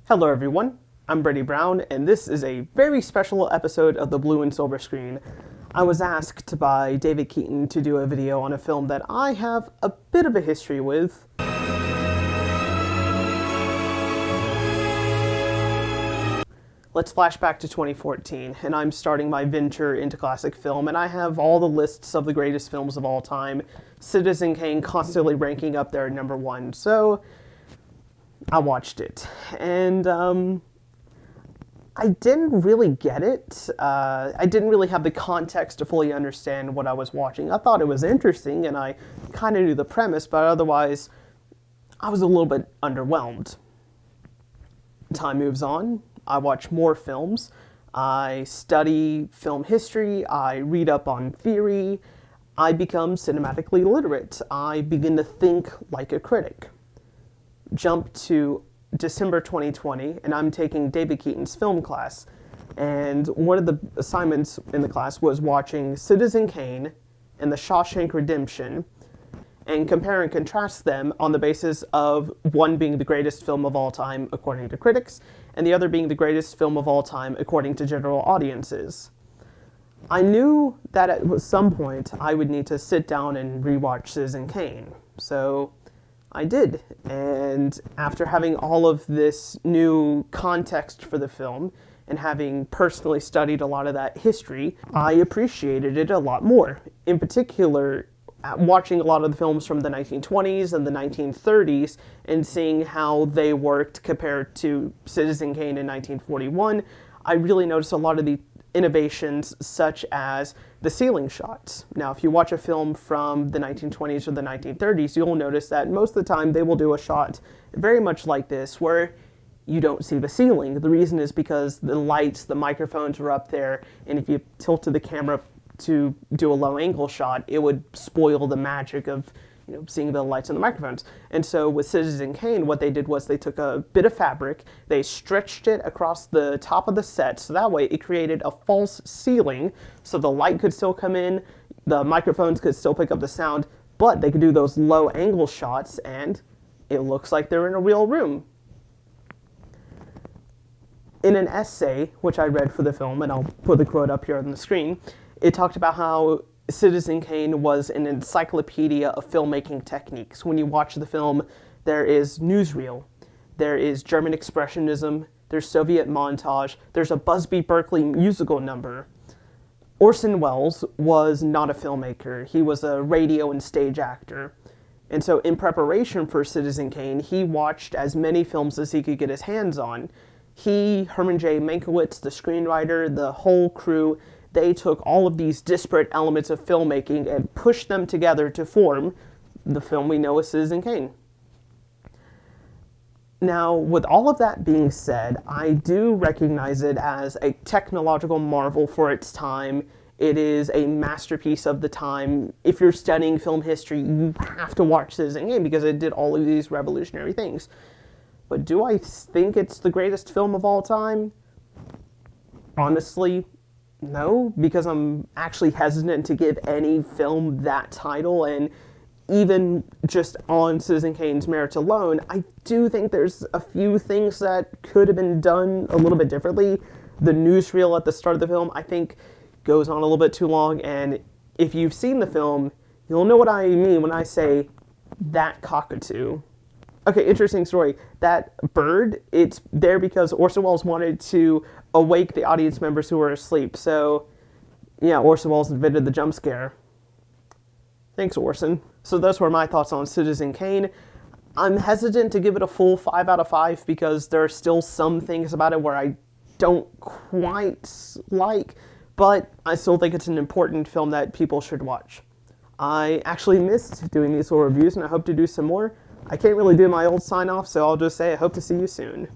Hello everyone, I'm Brady Brown, and this is a very special episode of the Blue and Silver Screen. I was asked by David Keaton to do a video on a film that I have a bit of a history with. Let's flash back to 2014, and I'm starting my venture into classic film, and I have all the lists of the greatest films of all time, Citizen Kane constantly ranking up there at number one, so I watched it, and I didn't really get it. I didn't really have the context to fully understand what I was watching. I thought it was interesting, and I kind of knew the premise, but otherwise, I was a little bit underwhelmed. Time moves on. I watch more films. I study film history. I read up on theory. I become cinematically literate. I begin to think like a critic. Jump to December 2020, and I'm taking David Keaton's film class. And one of the assignments in the class was watching Citizen Kane and The Shawshank Redemption, and compare and contrast them on the basis of one being the greatest film of all time according to critics, and the other being the greatest film of all time according to general audiences. I knew that at some point I would need to sit down and rewatch Citizen Kane, so I did. And after having all of this new context for the film, and having personally studied a lot of that history, I appreciated it a lot more. In particular, watching a lot of the films from the 1920s and the 1930s and seeing how they worked compared to Citizen Kane in 1941, I really noticed a lot of the innovations such as the ceiling shots. Now, if you watch a film from the 1920s or the 1930s, you'll notice that most of the time they will do a shot very much like this, where you don't see the ceiling. The reason is because the lights, the microphones are up there, and if you tilted the camera to do a low angle shot, it would spoil the magic of seeing the lights and the microphones. And so with Citizen Kane, what they did was they took a bit of fabric, they stretched it across the top of the set, so that way it created a false ceiling, so the light could still come in, the microphones could still pick up the sound, but they could do those low angle shots, and it looks like they're in a real room. In an essay, which I read for the film, and I'll put the quote up here on the screen, it talked about how Citizen Kane was an encyclopedia of filmmaking techniques. When you watch the film, there is newsreel, there is German expressionism, there's Soviet montage, there's a Busby Berkeley musical number. Orson Welles was not a filmmaker. He was a radio and stage actor. And so in preparation for Citizen Kane, he watched as many films as he could get his hands on. He, Herman J. Mankiewicz, the screenwriter, the whole crew, they took all of these disparate elements of filmmaking and pushed them together to form the film we know as Citizen Kane. Now, with all of that being said, I do recognize it as a technological marvel for its time. It is a masterpiece of the time. If you're studying film history, you have to watch Citizen Kane because it did all of these revolutionary things. But do I think it's the greatest film of all time? Honestly, no, because I'm actually hesitant to give any film that title, and even just on Citizen Kane's merits alone, I do think there's a few things that could have been done a little bit differently. The newsreel at the start of the film, I think, goes on a little bit too long, and if you've seen the film, you'll know what I mean when I say that cockatoo. Okay, interesting story. That bird, it's there because Orson Welles wanted to awake the audience members who were asleep. So, yeah, Orson Welles invented the jump scare. Thanks, Orson. So those were my thoughts on Citizen Kane. I'm hesitant to give it a full 5 out of 5 because there are still some things about it where I don't quite like, but I still think it's an important film that people should watch. I actually missed doing these little reviews, and I hope to do some more. I can't really do my old sign-off, so I'll just say I hope to see you soon.